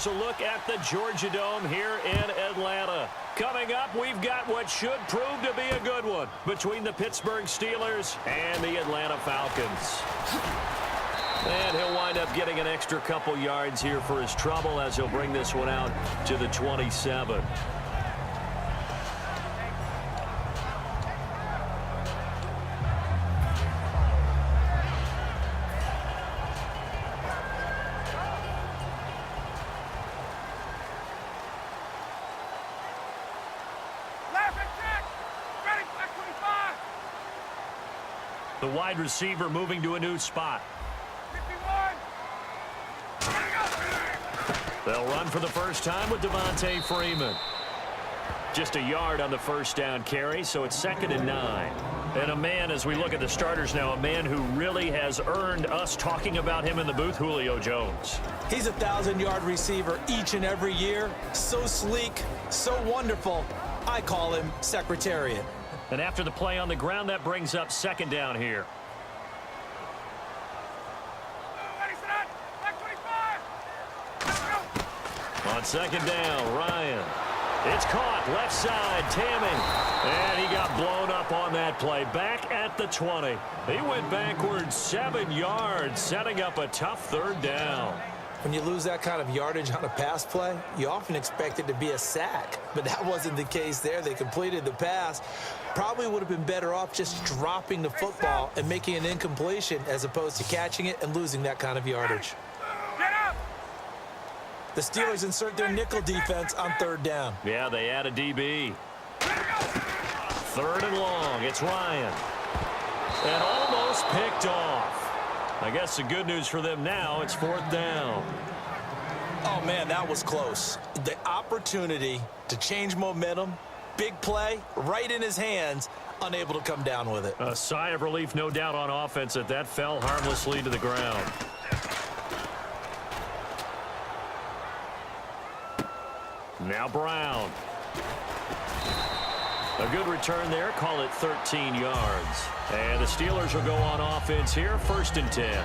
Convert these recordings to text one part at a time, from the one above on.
here's a look at the Georgia Dome here in Atlanta. Coming up, we've got what should prove to be a good one between the Pittsburgh Steelers and the Atlanta Falcons. And he'll wind up getting an extra couple yards here for his trouble as he'll bring this one out to the 27. The wide receiver moving to a new spot. 51. They'll run for the first time with Devontae Freeman. Just a yard on the first down carry, so it's 2nd and 9. And a man, as we look at the starters now, a man who really has earned us talking about him in the booth, Julio Jones. He's a 1,000-yard receiver each and every year. So sleek, so wonderful. I call him Secretariat. And after the play on the ground, that brings up 2nd down here. On 2nd down, Ryan. It's caught, left side, Tamming. And he got blown up on that play. Back at the 20. He went backwards 7 yards, setting up a tough 3rd down. When you lose that kind of yardage on a pass play, you often expect it to be a sack. But that wasn't the case there. They completed the pass. Probably would have been better off just dropping the football and making an incompletion as opposed to catching it and losing that kind of yardage. The Steelers insert their nickel defense on 3rd down. Yeah, they add a DB. 3rd and long. It's Ryan. And almost picked off. I guess the good news for them now, it's 4th down. Oh, man, that was close. The opportunity to change momentum, big play, right in his hands, unable to come down with it. A sigh of relief, no doubt, on offense that fell harmlessly to the ground. Now Brown. A good return there. Call it 13 yards. And the Steelers will go on offense here. 1st and 10.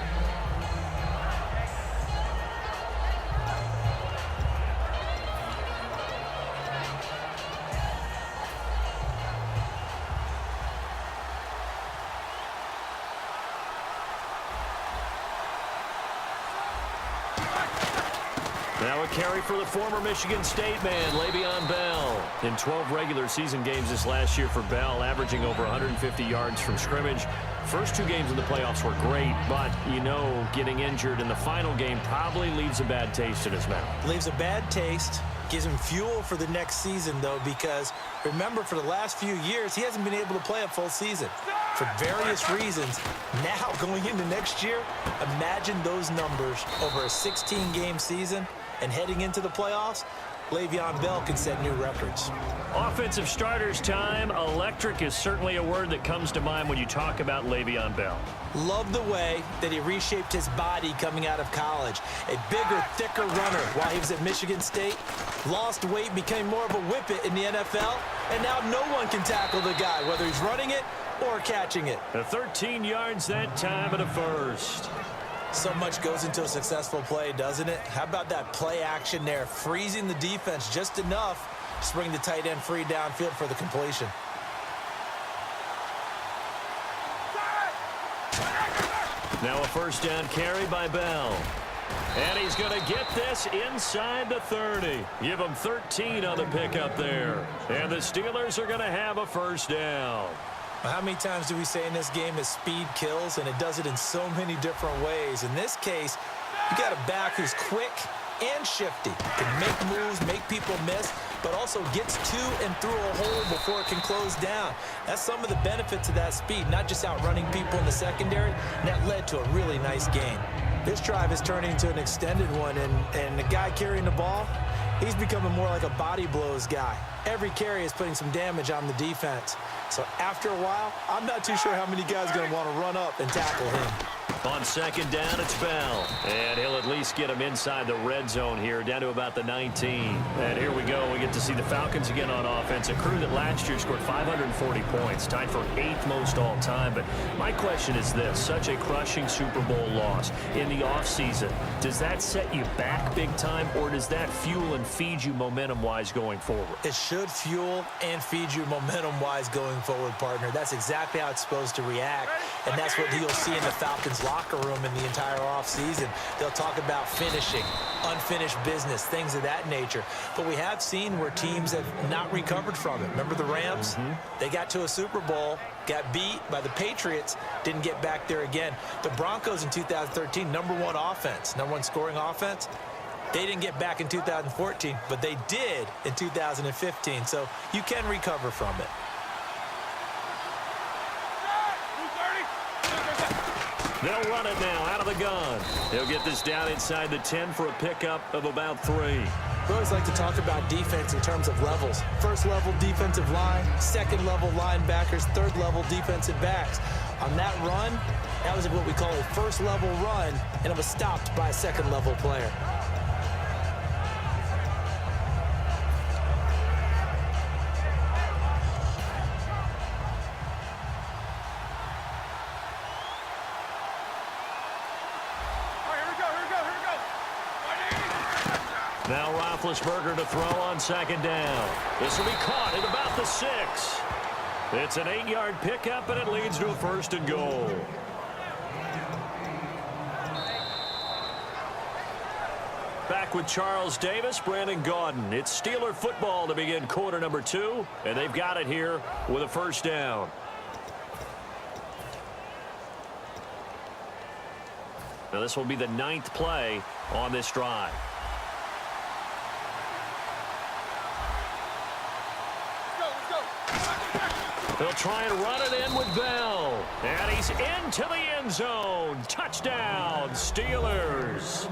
Now a carry for the former Michigan State man, Le'Veon Bell. In 12 regular season games this last year for Bell, averaging over 150 yards from scrimmage. First 2 games in the playoffs were great, but, you know, getting injured in the final game probably leaves a bad taste in his mouth. Leaves a bad taste. Gives him fuel for the next season, though, because, remember, for the last few years, he hasn't been able to play a full season. For various reasons. Now, going into next year, imagine those numbers over a 16-game season. And heading into the playoffs, Le'Veon Bell can set new records. Offensive starters time. Electric is certainly a word that comes to mind when you talk about Le'Veon Bell. Love the way that he reshaped his body coming out of college. A bigger, thicker runner while he was at Michigan State. Lost weight, became more of a whippet in the NFL. And now no one can tackle the guy, whether he's running it or catching it. 13 yards that time and a 1st. So much goes into a successful play, doesn't it? How about that play action there? Freezing the defense just enough to bring the tight end free downfield for the completion. Now a 1st down carry by Bell. And he's going to get this inside the 30. Give him 13 on the pickup there. And the Steelers are going to have a 1st down. How many times do we say in this game that speed kills, and it does it in so many different ways? In this case, you got a back who's quick and shifty, can make moves, make people miss, but also gets to and through a hole before it can close down. That's some of the benefits of that speed, not just outrunning people in the secondary, and that led to a really nice game. This drive is turning into an extended one, and the guy carrying the ball, he's becoming more like a body blows guy. Every carry is putting some damage on the defense. So after a while, I'm not too sure how many guys are going to want to run up and tackle him. On second down, it's Bell. And he'll at least get him inside the red zone here, down to about the 19. And here we go. We get to see the Falcons again on offense, a crew that last year scored 540 points, tied for 8th most all time. But my question is this, such a crushing Super Bowl loss in the offseason, does that set you back big time, or does that fuel and feed you momentum-wise going forward? It should fuel and feed you momentum-wise going forward, partner. That's exactly how it's supposed to react, and that's what you'll see in the Falcons' locker room in the entire offseason. They'll talk about finishing, unfinished business, things of that nature. But we have seen where teams have not recovered from it. Remember the Rams? They got to a Super Bowl, got beat by the Patriots, didn't get back there again. The Broncos in 2013, #1 offense, #1 scoring offense. They didn't get back in 2014, but they did in 2015. So you can recover from it. They'll run it now out of the gun. He'll get this down inside the 10 for a pickup of about 3. We always like to talk about defense in terms of levels. First level defensive line, second level linebackers, third level defensive backs. On that run, that was what we call a first level run, and it was stopped by a second level player. Now Roethlisberger to throw on second down. This will be caught at about the 6. It's an 8-yard pickup, and it leads to a 1st and goal. Back with Charles Davis, Brandon Gaudin. It's Steeler football to begin quarter number 2, and they've got it here with a 1st down. Now this will be the 9th play on this drive. They'll try and run it in with Bell. And he's into the end zone. Touchdown, Steelers.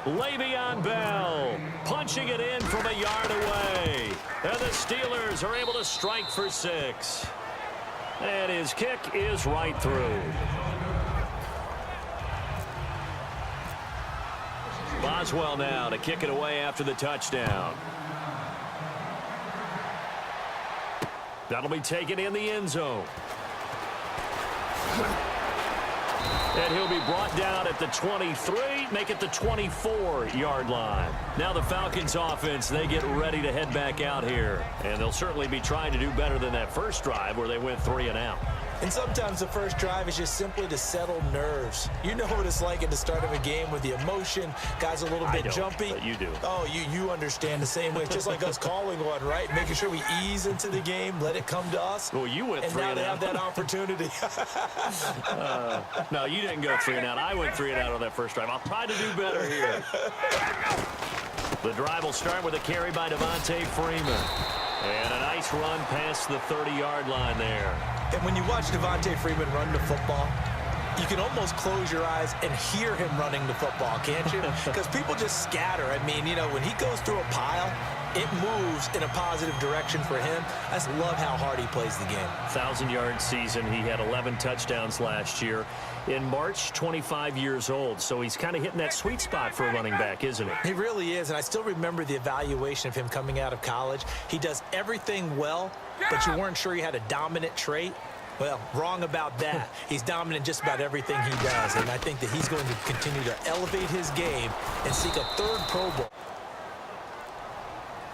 Le'Veon Bell punching it in from a yard away. And the Steelers are able to strike for 6. And his kick is right through. Boswell now to kick it away after the touchdown. That'll be taken in the end zone. And he'll be brought down at the 23, make it the 24-yard line. Now the Falcons offense, they get ready to head back out here. And they'll certainly be trying to do better than that first drive where they went 3 and out. And sometimes the first drive is just simply to settle nerves. You know what it's like at the start of a game with the emotion. Guys a little bit jumpy. But you do. Oh, you understand the same way. It's just like us calling one, right? Making sure we ease into the game, let it come to us. Well, you went 3 and out. And now they have that opportunity. No, you didn't go 3 and out. I went 3 and out on that first drive. I'll try to do better here. The drive will start with a carry by Devontae Freeman. And a nice run past the 30-yard line there. And when you watch Devontae Freeman run the football, you can almost close your eyes and hear him running the football, can't you? Because people just scatter. I mean, you know, when he goes through a pile, it moves in a positive direction for him. I just love how hard he plays the game. 1,000-yard season. He had 11 touchdowns last year. In March, 25 years old. So he's kind of hitting that sweet spot for a running back, isn't he? He really is. And I still remember the evaluation of him coming out of college. He does everything well, but you weren't sure he had a dominant trait. Well, wrong about that. He's dominant just about everything he does. And I think that he's going to continue to elevate his game and seek a 3rd Pro Bowl.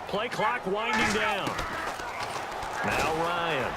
Play clock winding down. Now Ryan.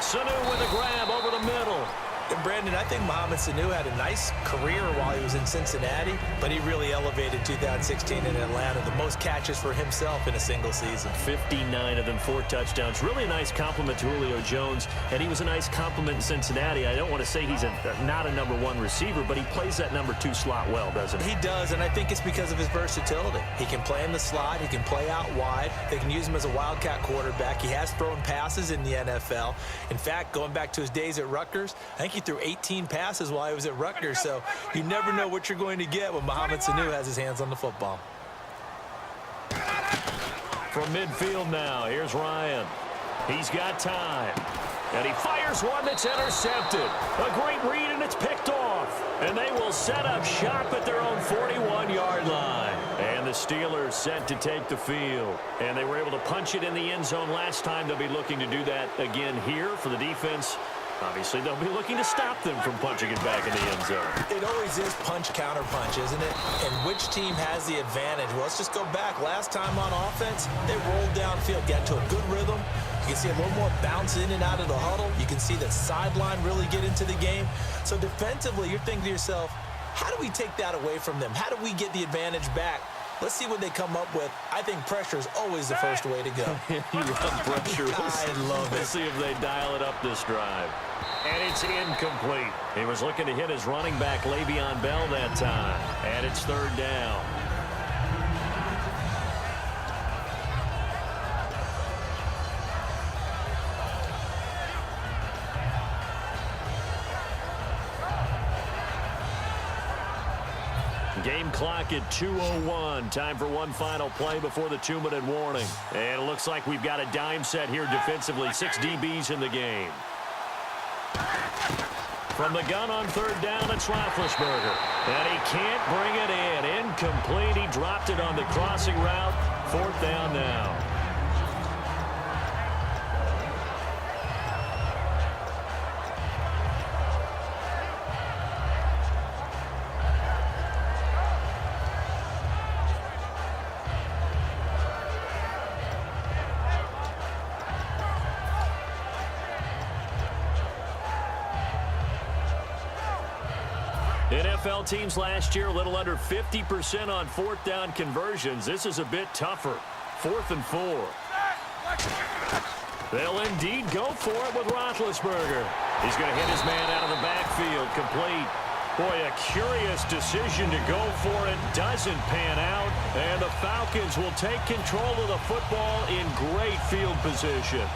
Sanu with a grab over the middle. And Brandon, I think Mohamed Sanu had a nice career while he was in Cincinnati, but he really elevated 2016 in Atlanta. The most catches for himself in a single season. 59 of them, 4 touchdowns. Really a nice compliment to Julio Jones, and he was a nice compliment in Cincinnati. I don't want to say he's not a #1 receiver, but he plays that #2 slot well, doesn't he? He does, and I think it's because of his versatility. He can play in the slot. He can play out wide. They can use him as a wildcat quarterback. He has thrown passes in the NFL. In fact, going back to his days at Rutgers, I think he threw 18 passes while he was at Rutgers, so you never know what you're going to get when Mohamed Sanu has his hands on the football. From midfield now, here's Ryan. He's got time. And he fires one that's intercepted. A great read, and it's picked off. And they will set up shop at their own 41-yard line. And the Steelers set to take the field. And they were able to punch it in the end zone last time. They'll be looking to do that again here for the defense. Obviously, they'll be looking to stop them from punching it back in the end zone. It always is punch-counter-punch, isn't it? And which team has the advantage? Well, let's just go back. Last time on offense, they rolled downfield, got to a good rhythm. You can see a little more bounce in and out of the huddle. You can see the sideline really get into the game. So defensively, you're thinking to yourself, how do we take that away from them? How do we get the advantage back? Let's see what they come up with. I think pressure is always the first way to go. You love pressure. I love it. Let's see if they dial it up this drive. And it's incomplete. He was looking to hit his running back, Le'Veon Bell, that time. And it's third down. Game clock at 2:01. Time for one final play before the 2-minute warning. And it looks like we've got a dime set here defensively. 6 DBs in the game. From the gun on third down, it's Roethlisberger. And he can't bring it in. Incomplete. He dropped it on the crossing route. Fourth down now. NFL teams last year, a little under 50% on fourth down conversions. This is a bit tougher. 4th and 4. They'll indeed go for it with Roethlisberger. He's going to hit his man out of the backfield. Complete. Boy, a curious decision to go for it. Doesn't pan out. And the Falcons will take control of the football in great field position.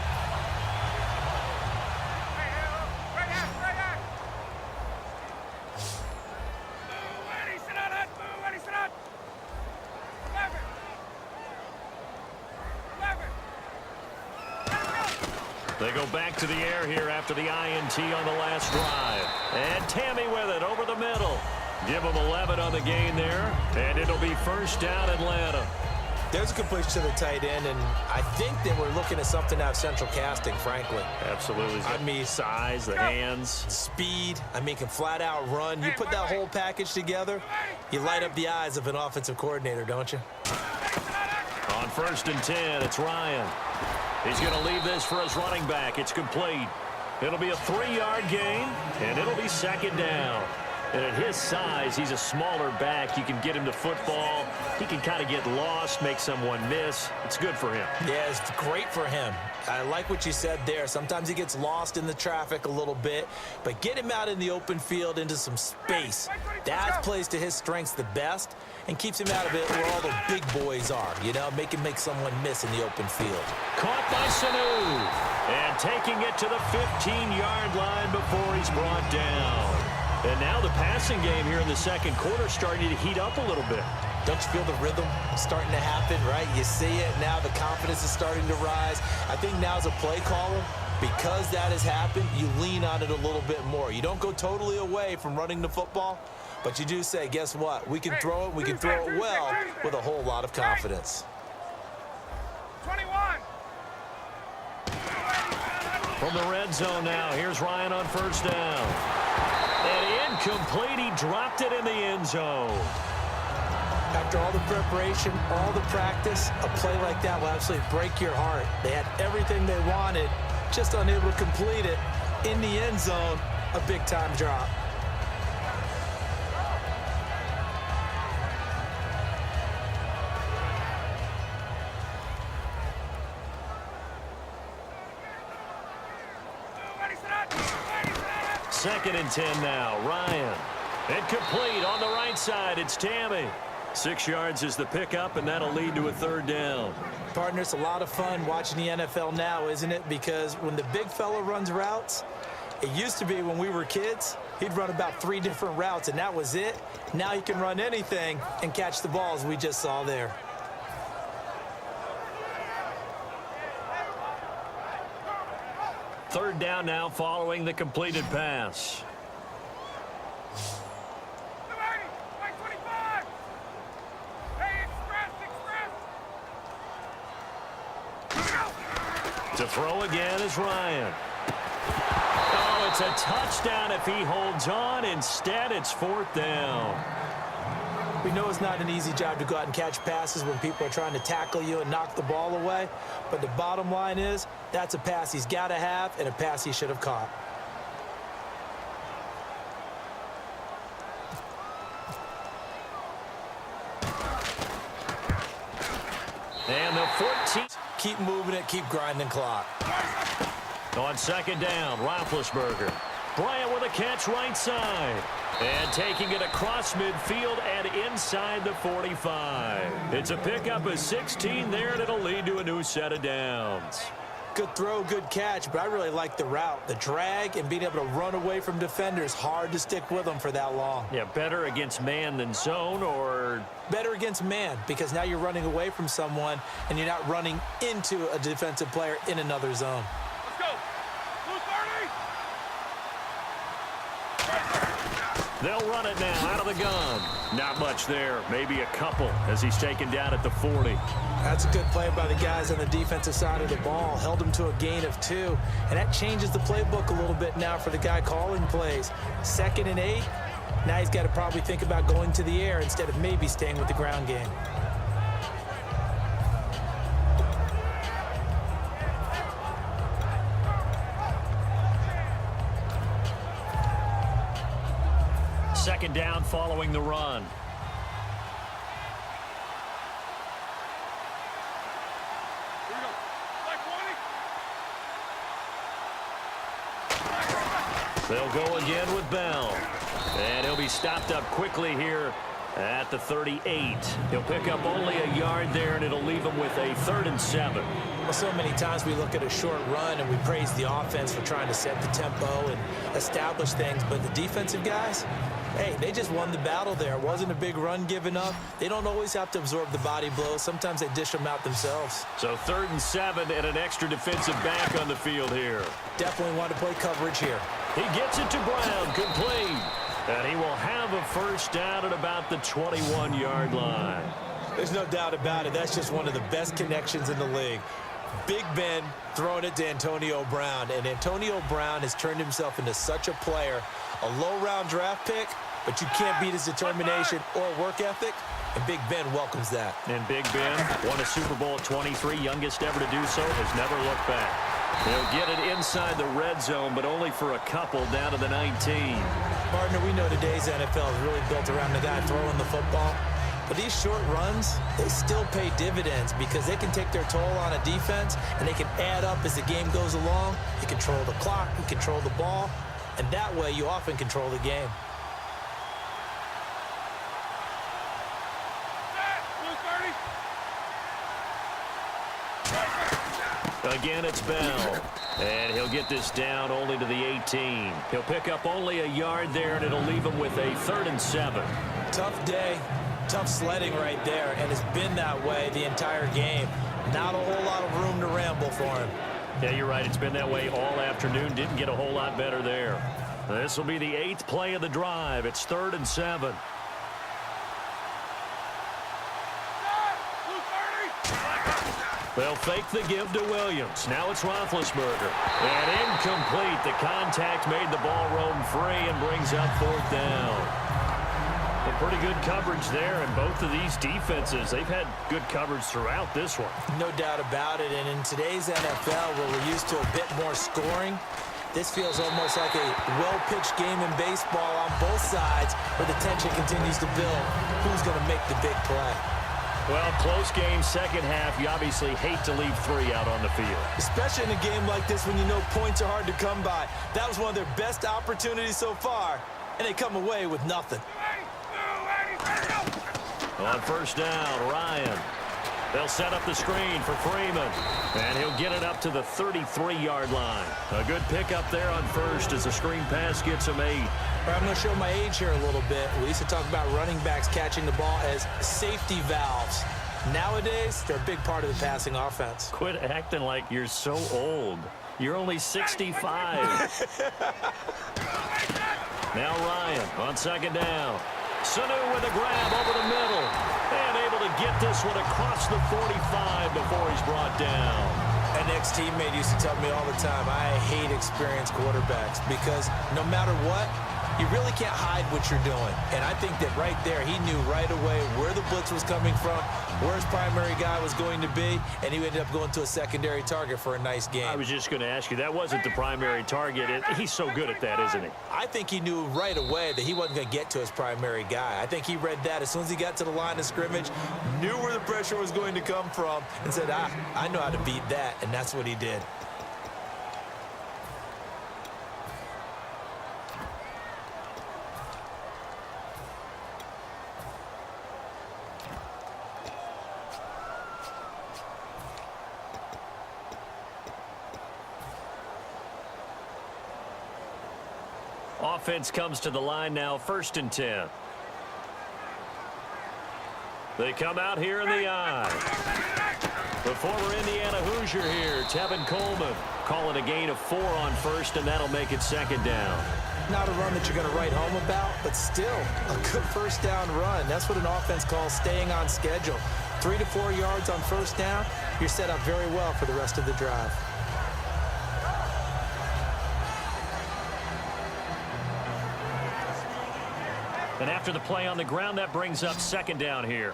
They go back to the air here after the INT on the last drive. And Tammy with it over the middle. Give them 11 on the gain there. And it'll be first down Atlanta. There's a completion to the tight end, and I think they were looking at something out of central casting, frankly. Absolutely. I mean, size, the hands. Speed. I mean, can flat out run. You put that whole package together, you light up the eyes of an offensive coordinator, don't you? On 1st and 10, it's Ryan. He's going to leave this for his running back. It's complete. It'll be a 3-yard gain, and it'll be second down. And at his size, he's a smaller back. You can get him to football. He can kind of get lost, make someone miss. It's good for him. Yeah, it's great for him. I like what you said there. Sometimes he gets lost in the traffic a little bit, but get him out in the open field into some space. That plays to his strengths the best and keeps him out of it where all the big boys are, you know, make someone miss in the open field. Caught by Sanu. And taking it to the 15-yard line before he's brought down. And now the passing game here in the second quarter starting to heat up a little bit. Don't you feel the rhythm starting to happen, right? You see it. Now the confidence is starting to rise. I think now as a play caller, because that has happened, you lean on it a little bit more. You don't go totally away from running the football, but you do say, guess what? We can throw it. We can throw it well with a whole lot of confidence. 21. From the red zone now, here's Ryan on first down. And incomplete, he dropped it in the end zone. After all the preparation, all the practice, a play like that will absolutely break your heart. They had everything they wanted, just unable to complete it. In the end zone, a big-time drop. Second and 10 now. Ryan. And complete on the right side. It's Tammy. 6 yards is the pickup, and that'll lead to a third down. Partner, it's a lot of fun watching the NFL now, isn't it? Because when the big fella runs routes, it used to be when we were kids, he'd run about 3 different routes, and that was it. Now he can run anything and catch the balls we just saw there. Third down now following the completed pass. To throw again is Ryan. Oh, it's a touchdown if he holds on. Instead, it's 4th down. We know it's not an easy job to go out and catch passes when people are trying to tackle you and knock the ball away. But the bottom line is, that's a pass he's got to have and a pass he should have caught. And the 14. Keep moving it, keep grinding clock. On 2nd down, Roethlisberger. Bryant with a catch right side. And taking it across midfield and inside the 45. It's a pickup of 16 there, and it'll lead to a new set of downs. Good throw, good catch, but I really like the route. The drag and being able to run away from defenders, hard to stick with them for that long. Yeah, better against man than zone, or? Better against man, because now you're running away from someone and you're not running into a defensive player in another zone. They'll run it now out of the gun. Not much there. Maybe a couple as he's taken down at the 40. That's a good play by the guys on the defensive side of the ball. Held him to a gain of 2. And that changes the playbook a little bit now for the guy calling plays. 2nd and 8. Now he's got to probably think about going to the air instead of maybe staying with the ground game. Second down following the run. They'll go again with Bell. And he'll be stopped up quickly here at the 38. He'll pick up only a yard there, and it'll leave him with a 3rd and 7. Well, so many times we look at a short run and we praise the offense for trying to set the tempo and establish things, but the defensive guys, hey, they just won the battle there. It wasn't a big run given up. They don't always have to absorb the body blows. Sometimes they dish them out themselves. So 3rd and 7 and an extra defensive back on the field here. Definitely want to play coverage here. He gets it to Brown, complete. And he will have a 1st down at about the 21-yard line. There's no doubt about it. That's just one of the best connections in the league. Big Ben throwing it to Antonio Brown. And Antonio Brown has turned himself into such a player. A low-round draft pick, but you can't beat his determination or work ethic. And Big Ben welcomes that. And Big Ben won a Super Bowl at 23, youngest ever to do so, has never looked back. They'll get it inside the red zone, but only for a couple down to the 19. Partner, we know today's NFL is really built around the guy throwing the football. But these short runs, they still pay dividends because they can take their toll on a defense, and they can add up as the game goes along. You control the clock, you control the ball, and that way you often control the game. Again, it's Bell. And he'll get this down only to the 18. He'll pick up only a yard there, and it'll leave him with a 3rd and 7. Tough day, tough sledding right there, and it's been that way the entire game. Not a whole lot of room to ramble for him. Yeah, you're right. It's been that way all afternoon. Didn't get a whole lot better there. This will be the 8th play of the drive. It's 3rd and 7. They'll fake the give to Williams. Now it's Roethlisberger. And incomplete. The contact made the ball roam free and brings up 4th down. A pretty good coverage there, and both of these defenses, they've had good coverage throughout this one. No doubt about it. And in today's NFL, where we're used to a bit more scoring, this feels almost like a well-pitched game in baseball on both sides where the tension continues to build. Who's going to make the big play? Well, close game, second half. You obviously hate to leave 3 out on the field. Especially in a game like this when you know points are hard to come by. That was one of their best opportunities so far, and they come away with nothing. On 1st down, Ryan. They'll set up the screen for Freeman. And he'll get it up to the 33-yard line. A good pickup there on 1st as the screen pass gets him 8. I'm going to show my age here a little bit. We used to talk about running backs catching the ball as safety valves. Nowadays, they're a big part of the passing offense. Quit acting like you're so old. You're only 65. Now Ryan on 2nd down. Sanu with a grab over the middle. And able to get this one across the 45 before he's brought down. An ex-teammate used to tell me all the time, I hate experienced quarterbacks because no matter what, you really can't hide what you're doing. And I think that right there, he knew right away where the blitz was coming from, where his primary guy was going to be, and he ended up going to a secondary target for a nice game. I was just going to ask you, that wasn't the primary target. He's so good at that, isn't he? I think he knew right away that he wasn't going to get to his primary guy. I think he read that as soon as he got to the line of scrimmage, knew where the pressure was going to come from, and said, I know how to beat that, and that's what he did. Offense comes to the line now, 1st and 10. They come out here in the I. The former Indiana Hoosier here, Tevin Coleman, calling a gain of 4 on 1st, and that'll make it 2nd down. Not a run that you're going to write home about, but still a good 1st down run. That's what an offense calls staying on schedule. 3 to 4 yards on 1st down, you're set up very well for the rest of the drive. And after the play on the ground, that brings up 2nd down here.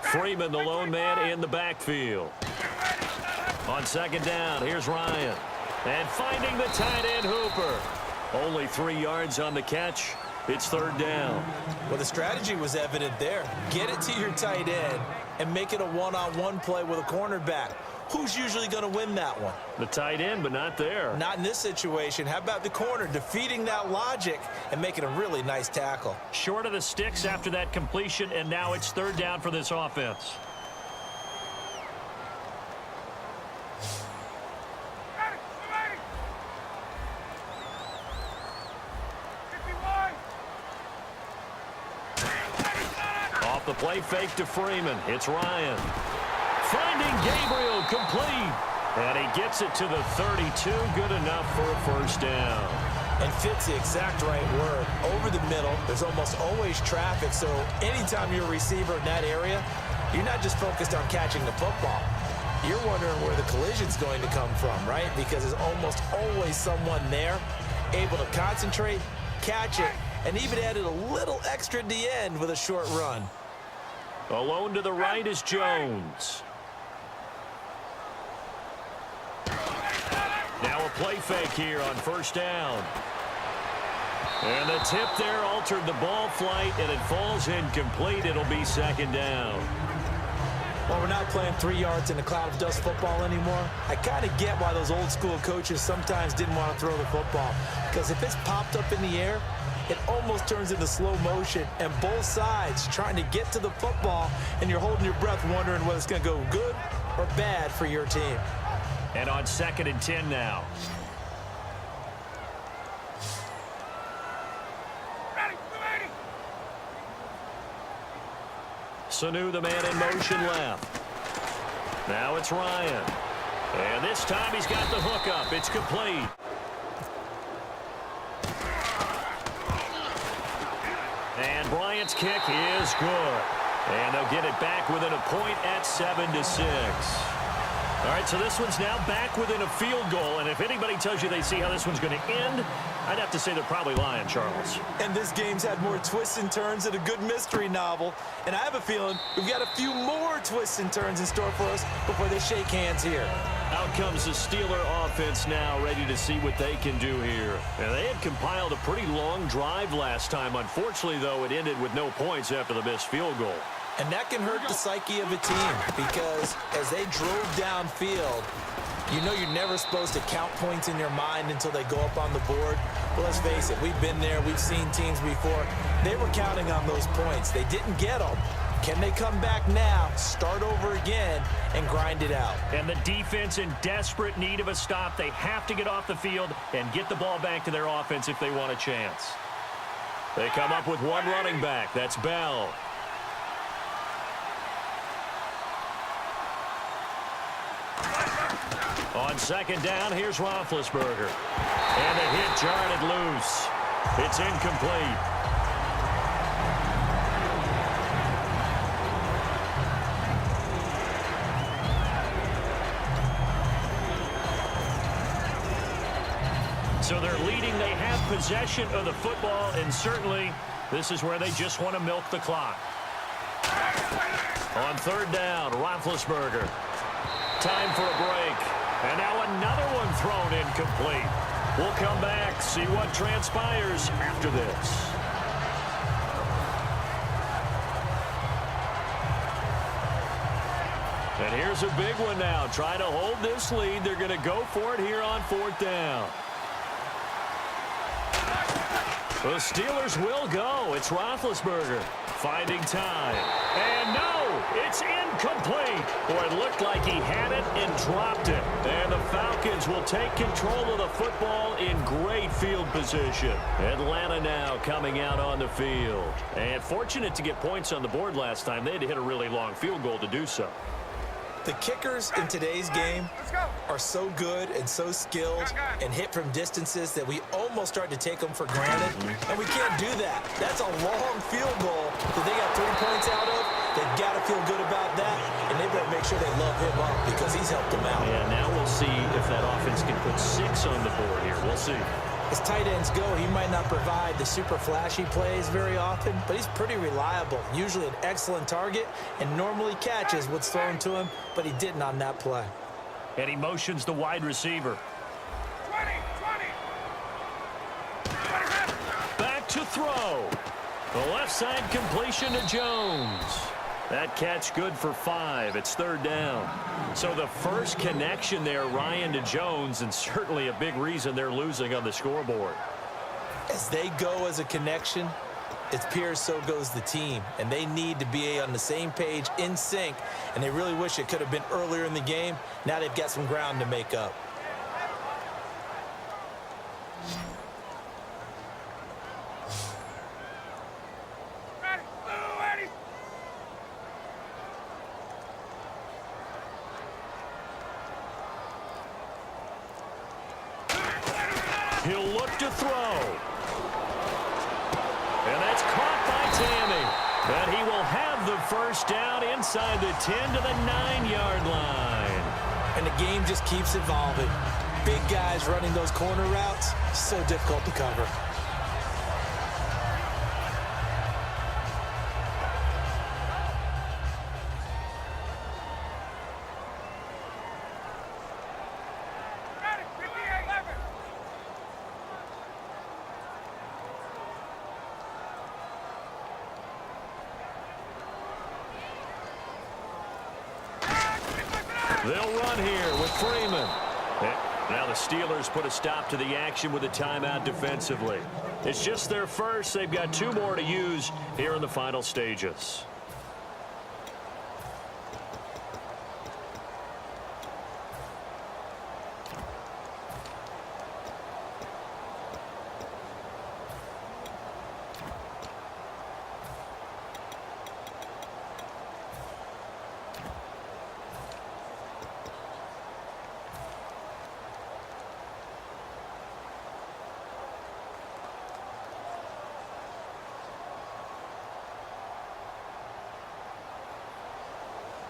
Freeman, the lone man in the backfield. On 2nd down, here's Ryan. And finding the tight end Hooper. Only 3 yards on the catch. It's 3rd down. Well, the strategy was evident there. Get it to your tight end and make it a one-on-one play with a cornerback. Who's usually going to win that one? The tight end, but not there. Not in this situation. How about the corner defeating that logic and making a really nice tackle? Short of the sticks after that completion, and now it's 3rd down for this offense. Off the play fake to Freeman. It's Ryan. Finding Gabriel, complete. And he gets it to the 32. Good enough for a 1st down. And fits the exact right word. Over the middle, there's almost always traffic, so anytime you're a receiver in that area, you're not just focused on catching the football. You're wondering where the collision's going to come from, right? Because there's almost always someone there able to concentrate, catch it, and even added a little extra at the end with a short run. Alone to the right is Jones. Now a play fake here on 1st down. And the tip there altered the ball flight, and it falls incomplete. It'll be 2nd down. Well, we're not playing 3 yards in a cloud of dust football anymore. I kind of get why those old school coaches sometimes didn't want to throw the football. Because if it's popped up in the air, it almost turns into slow motion, and both sides trying to get to the football, and you're holding your breath wondering whether it's going to go good or bad for your team. And on 2nd and 10 now. Sanu, the man in motion left. Now it's Ryan. And this time he's got the hook up. It's complete. And Bryant's kick is good. And they'll get it back within a point at 7-6. All right, so this one's now back within a field goal, and if anybody tells you they see how this one's going to end, I'd have to say they're probably lying, Charles. And this game's had more twists and turns than a good mystery novel, and I have a feeling we've got a few more twists and turns in store for us before they shake hands here. Out comes the Steeler offense now, ready to see what they can do here. And they had compiled a pretty long drive last time. Unfortunately, though, it ended with no points after the missed field goal. And that can hurt the psyche of a team because as they drove downfield, you know you're never supposed to count points in your mind until they go up on the board. But let's face it, we've been there. We've seen teams before. They were counting on those points. They didn't get them. Can they come back now, start over again, and grind it out? And the defense in desperate need of a stop. They have to get off the field and get the ball back to their offense if they want a chance. They come up with one running back. That's Bell. On 2nd down, here's Roethlisberger. And the hit jarred it loose. It's incomplete. So they're leading. They have possession of the football, and certainly this is where they just want to milk the clock. On third down, Roethlisberger. Time for a break. And now another one thrown incomplete. We'll come back, see what transpires after this. And here's a big one now. Trying to hold this lead. They're going to go for it here on fourth down. The Steelers will go. It's Roethlisberger finding time. And no, it's incomplete. Boy, it looked like he had it and dropped it. And the Falcons will take control of the football in great field position. Atlanta now coming out on the field. And fortunate to get points on the board last time. They had to hit a really long field goal to do so. The kickers in today's game are so good and so skilled and hit from distances that we almost start to take them for granted, and we can't do that. That's a long field goal that they got 3 points out of. They've got to feel good about that, and they better make sure they love him up because he's helped them out. Yeah, now we'll see if that offense can put 6 on the board here. We'll see. As tight ends go, he might not provide the super flashy plays very often, but he's pretty reliable, usually an excellent target, and normally catches what's thrown to him, but he didn't on that play. And he motions the wide receiver. 20. Back to throw. The left side completion to Jones. That catch good for 5. It's third down. So the first connection there, Ryan, to Jones, and certainly a big reason they're losing on the scoreboard. As they go as a connection, it's Pierce, so goes the team. And they need to be on the same page, in sync. And they really wish it could have been earlier in the game. Now they've got some ground to make up. He'll look to throw. And that's caught by Tammy. But he will have the first down inside the 10 to the 9-yard line. And the game just keeps evolving. Big guys running those corner routes, so difficult to cover. They'll run here with Freeman. Now the Steelers put a stop to the action with a timeout defensively. It's just their first. They've got 2 more to use here in the final stages.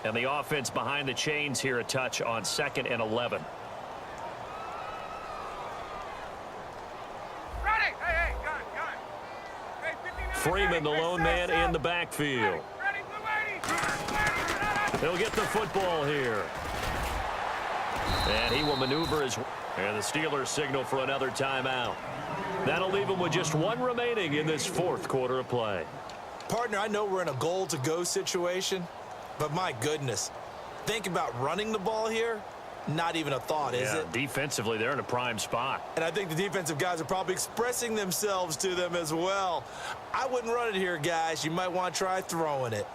And the offense behind the chains here a touch on 2nd and 11. Ready. Hey, got it. Hey, 59, Freeman, the lone man in the Ready, backfield. He'll get the football here. And he will maneuver his... And the Steelers signal for another timeout. That'll leave him with just 1 remaining in this 4th quarter of play. Partner, I know we're in a goal-to-go situation, but my goodness, think about running the ball here. Not even a thought, is it? Defensively, they're in a prime spot. And I think the defensive guys are probably expressing themselves to them as well. I wouldn't run it here, guys. You might want to try throwing it.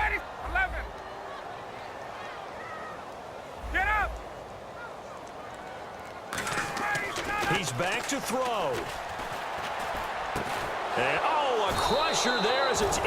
Ready. 11. Get up. He's back to throw. And, oh, a crusher there as it's